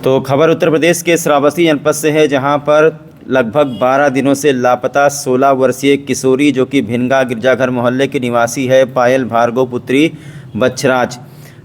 तो खबर उत्तर प्रदेश के श्रावस्ती जनपद से है, जहां पर लगभग 12 दिनों से लापता 16 वर्षीय किशोरी जो कि भिनगा गिरजाघर मोहल्ले की निवासी है पायल भार्गव पुत्री बच्छराज।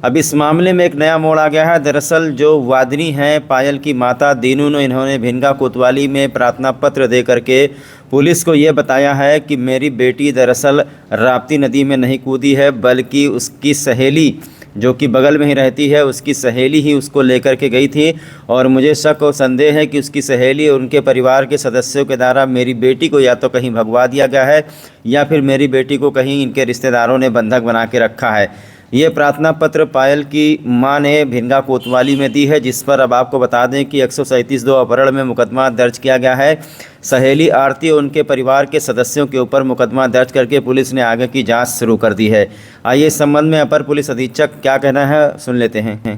अब इस मामले में एक नया मोड़ आ गया है। दरअसल जो वादिनी हैं पायल की माता दीनू ने इन्होंने भिनगा कोतवाली में प्रार्थना पत्र दे करके पुलिस को ये बताया है कि मेरी बेटी दरअसल राप्ती नदी में नहीं कूदी है, बल्कि उसकी सहेली जो कि बगल में ही रहती है उसकी सहेली ही उसको लेकर के गई थी। और मुझे शक और संदेह है कि उसकी सहेली और उनके परिवार के सदस्यों के द्वारा मेरी बेटी को या तो कहीं भगवा दिया गया है या फिर मेरी बेटी को कहीं इनके रिश्तेदारों ने बंधक बना के रखा है। ये प्रार्थना पत्र पायल की मां ने भिनगा कोतवाली में दी है, जिस पर अब आपको बता दें कि 137(2) अपहरण में मुकदमा दर्ज किया गया है। सहेली आरती और उनके परिवार के सदस्यों के ऊपर मुकदमा दर्ज करके पुलिस ने आगे की जांच शुरू कर दी है। आइए इस संबंध में अपर पुलिस अधीक्षक क्या कहना है सुन लेते हैं।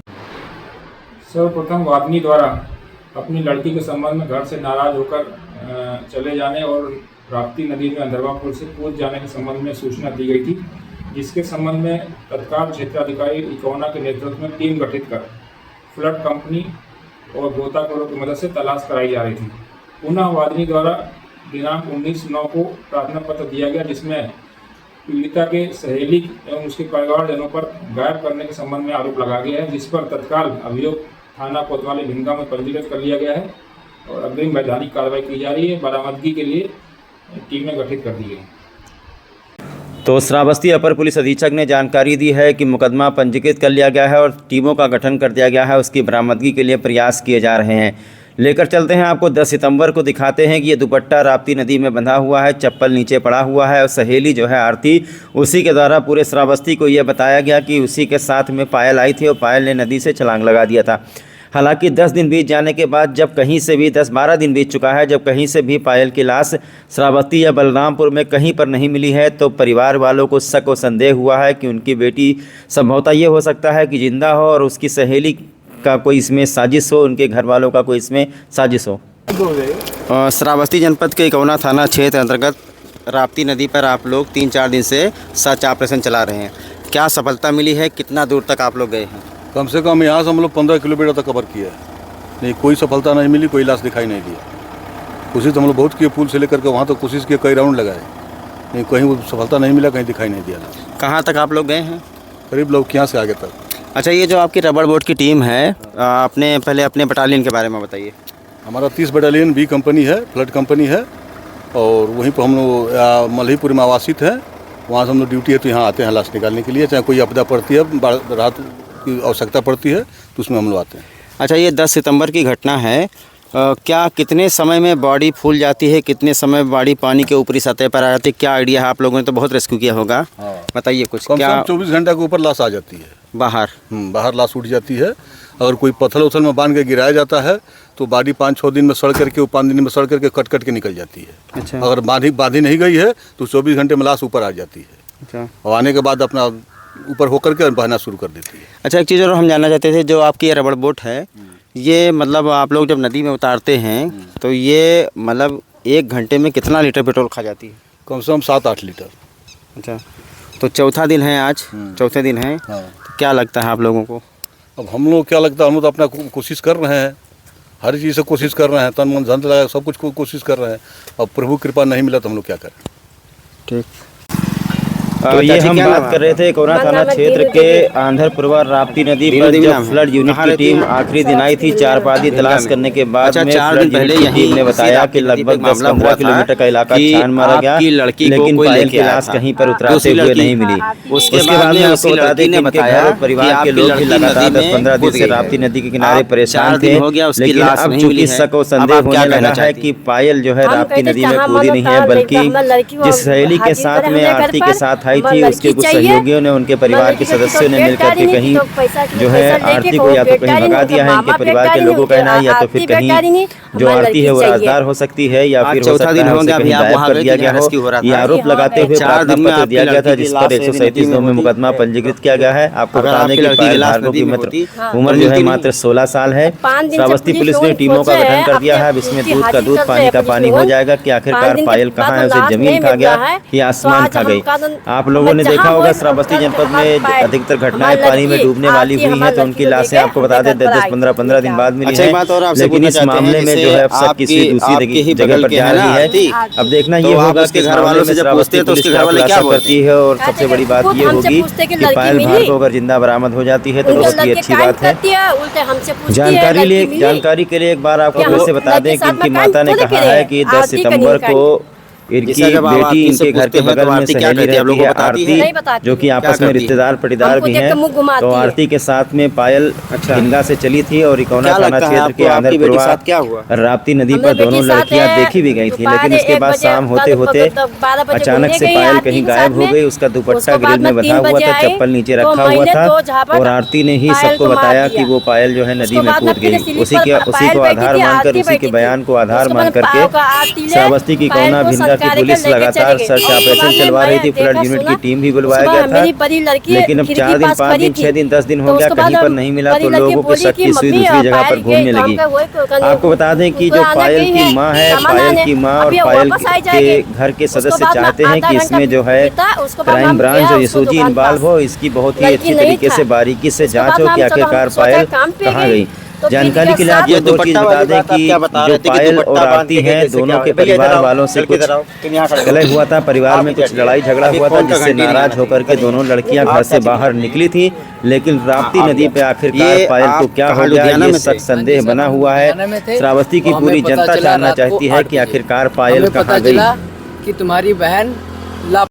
सर्वप्रथम वादिनी द्वारा अपनी लड़की के संबंध में घर से नाराज होकर चले जाने और राप्ती नदी में अंधरवा पुल से कूद जाने के संबंध में सूचना दी गई थी, जिसके संबंध में तत्काल क्षेत्राधिकारी इकोना के नेतृत्व में टीम गठित कर फ्लड कंपनी और गोताखोरों की मदद से तलाश कराई जा रही थी। पुनः वादिनी द्वारा दिनांक 19/9 को प्रार्थना पत्र दिया गया, जिसमें पीड़िता के सहेली एवं उसके परिवारजनों पर गायब करने के संबंध में आरोप लगाया गया है, जिस पर तत्काल अभियोग थाना कोतवाली भिनगा में पंजीकृत कर लिया गया है और अग्रिम वैधानिक कार्रवाई की जा रही है। बरामदगी के लिए टीमें गठित कर दी गई। तो श्रावस्ती अपर पुलिस अधीक्षक ने जानकारी दी है कि मुकदमा पंजीकृत कर लिया गया है और टीमों का गठन कर दिया गया है। उसकी बरामदगी के लिए प्रयास किए जा रहे हैं। लेकर चलते हैं आपको 10 सितंबर को दिखाते हैं कि ये दुपट्टा राप्ती नदी में बंधा हुआ है, चप्पल नीचे पड़ा हुआ है और सहेली जो है आरती, उसी के द्वारा पूरे श्रावस्ती को ये बताया गया कि उसी के साथ में पायल आई थी और पायल ने नदी से छलांग लगा दिया था। हालांकि 10 दिन बीत जाने के बाद जब कहीं से भी 10-12 दिन बीत चुका है, जब कहीं से भी पायल की लाश श्रावस्ती या बलरामपुर में कहीं पर नहीं मिली है, तो परिवार वालों को शक और संदेह हुआ है कि उनकी बेटी संभवतः ये हो सकता है कि जिंदा हो और उसकी सहेली का कोई इसमें साजिश हो, उनके घर वालों का कोई इसमें साजिश हो। श्रावस्ती जनपद के इकोना थाना क्षेत्र अंतर्गत राप्ती नदी पर आप लोग 3-4 दिन से सर्च ऑपरेशन चला रहे हैं। क्या सफलता मिली है? कितना दूर तक आप लोग गए हैं? कम से कम यहाँ से हम लोग 15 किलोमीटर तक कवर किया है, नहीं कोई सफलता नहीं मिली, कोई लाश दिखाई नहीं दिया। कोशिश हम लोग बहुत किए, पुल से लेकर के वहाँ तक कोशिश किए, कई राउंड लगाए, नहीं कहीं सफलता नहीं मिला, कहीं दिखाई नहीं दिया। कहाँ तक आप लोग गए हैं? करीब लौकियाँ से आगे तक। अच्छा, ये जो आपकी रबर बोट की टीम है, आपने पहले अपने बटालियन के बारे में बताइए। हमारा 30 बटालियन बी कंपनी है, फ्लड कंपनी है, और वहीं पर हम लोग मल्हीपुर में आवासित है। वहाँ से हम लोग ड्यूटी है तो यहाँ आते हैं लाश निकालने के लिए, चाहे कोई आपदा पड़ती है, रात की आवश्यकता पड़ती है तो उसमें हम लोग आते हैं। अच्छा, ये 10 सितंबर की घटना है। क्या कितने समय में बॉडी फूल जाती है, कितने समय बॉडी पानी के ऊपरी सतह पर आ जाती है? क्या आइडिया है? आप लोगों ने तो बहुत रेस्क्यू किया होगा। हाँ। बताइए कुछ। कम से क्या कम 24 घंटे के ऊपर लाश आ जाती है बाहर? बाहर लाश उठ जाती है। अगर कोई पत्थर उथल में बांध के गिराया जाता है तो बॉडी 5-6 दिन में सड़ करके, 5 दिन में सड़ करके कट के निकल जाती है। अच्छा। अगर बांधी नहीं गई है तो 24 घंटे में लाश ऊपर आ जाती है। अच्छा। और आने के बाद अपना ऊपर होकर के बहना शुरू कर देती है। अच्छा, एक चीज़ और हम जानना चाहते थे, जो आपकी ये रबड़ बोट है, ये मतलब आप लोग जब नदी में उतारते हैं तो ये मतलब 1 घंटे में कितना लीटर पेट्रोल खा जाती है? कम से कम 7-8 लीटर। अच्छा, तो चौथा दिन है आज, चौथे दिन है। हाँ। तो क्या लगता है आप लोगों को? अब हम लोग क्या लगता है, हम लोग तो अपना कोशिश कर रहे हैं, हर चीज़ से कोशिश कर रहे हैं, तन मन धन लगा सब कुछ कोशिश कर रहे हैं। अब प्रभु कृपा नहीं मिला तो हम लोग क्या करें। ठीक। तो ये हम बात कर रहे थे कोरोना थाना क्षेत्र के आंध्रपुरवा राप्ती नदी पर जब फ्लड यूनिट की टीम आखिरी दिन आई थी 4 पादी तलाश करने के बाद में फ्लड यूनिट की टीम ने बताया कि लगभग 10-15 किलोमीटर का इलाका छान मारा गया, लेकिन पायल की लाश कहीं पर उतराते हुए नहीं मिली। उसके बाद में आपको बता दें कि इनके घर परिवार के लोग भी लगातार 10-15 दिन से राप्ती नदी के किनारे परेशान थे, लेकिन अब चूंकि शक और संदेह होने लगा है कि पायल जो है राप्ती नदी में कूदी नहीं है, बल्कि जिस सहेली के साथ में आरती के साथ आई थी, उसके कुछ सहयोगियों ने, उनके परिवार के सदस्यों ने मिलकर के कहीं जो है आरती को या तो कहीं भगा दिया है, इनके परिवार के लोगों का कहना है, या तो फिर कहीं जो आरती है वो राजदार हो सकती है, या फिर हो सकता है उसे कहीं गायब कर दिया गया हो। ये आरोप लगाते हुए प्रार्थना पत्र दिया गया था, जिस पर 137(2) में मुकदमा पंजीकृत किया गया है। आपको बता दें कि पायल भार्गव की उम्र जो है मात्र 16 साल है। श्रावस्ती पुलिस ने टीमों का गठन कर दिया है। अब इसमें दूध का दूध, पानी का पानी हो जाएगा कि आखिरकार पायल कहाँ है, उसे जमीन खा गया या आसमान खा गई। आप लोगों ने देखा होगा श्रावस्ती जनपद में अधिकतर घटनाएं पानी में डूबने वाली हुई हैं, तो उनकी लाशें आपको बता दें 10-10, 15-15 दिन बाद मिली अच्छा, एक बात और हैं। आपसे लेकिन पूछना इस चाहते हैं, मामले में जो है अफसर आपके किसी ही दूसरी जगह बगल पर के जा हैं ना, रही है। अब देखना ये तो आप होगा उसके कि घर वालों से जब पूछते हैं तो उसके घर वाले क्या बोलते करती है। और सबसे बड़ी बात ये होगी कि पायल भार्गव अगर जिंदा बरामद हो जाती है तो बहुत ही अच्छी बात है। जानकारी के लिए एक बार आपको फिर से बता दें कि इनकी माता ने कहा है कि 10 सितंबर को इनकी बेटी इनके घर के बगल में सहेली रहती है आरती, जो कि आपस में रिश्तेदार पटीदार भी हैं। तो आरती के साथ में पायल भिनगा से चली थी और इकौना थाना क्षेत्र के आंध्रपुरवा राप्ती नदी पर दोनों लड़कियां देखी भी गई थी। लेकिन उसके बाद शाम होते होते अचानक से पायल कहीं गायब हो गई। उसका दुपट्टा ग्रिल में बंधा हुआ था, चप्पल नीचे रखा हुआ था और आरती ने ही सबको बताया कि वो पायल जो है नदी में कूद गई। उसी को आधार मानकर, उसी के बयान को आधार मान करके श्रावस्ती की इकौना भिनगा की पुलिस लगातार सर्च ऑपरेशन चलवा रही थी। फ्लड यूनिट की टीम भी बुलवाया गया था। लेकिन अब 4 दिन, 5 दिन, 6 दिन, 10 दिन हो गया, कहीं पर नहीं मिला। तो लोगों को शक की सुई दूसरी जगह पर घूमने लगी। आपको बता दें कि जो पायल की माँ है, पायल की माँ और पायल के घर के सदस्य चाहते हैं कि इसमें जो है क्राइम ब्रांच और एसओजी इन्वॉल्व हो, इसकी बहुत ही अच्छी तरीके से बारीकी से जांच हो कि आखिरकार पायल कहाँ गई। जानकारी के लिए आपको दो चीज बता दें कि जो पायल और आरती हैं, दोनों के परिवार वालों से कुछ कलह हुआ था। परिवार में कुछ लड़ाई झगड़ा हुआ था, जिससे नाराज होकर के दोनों लड़कियां घर से बाहर निकली थी। लेकिन राप्ती नदी पे आखिरकार पायल को क्या हो गया, ये शक संदेह बना हुआ है। श्रावस्ती की पूरी जनता जानना चाहती है कि आखिरकार पायल कहाँ गई। कि तुम्हारी बहन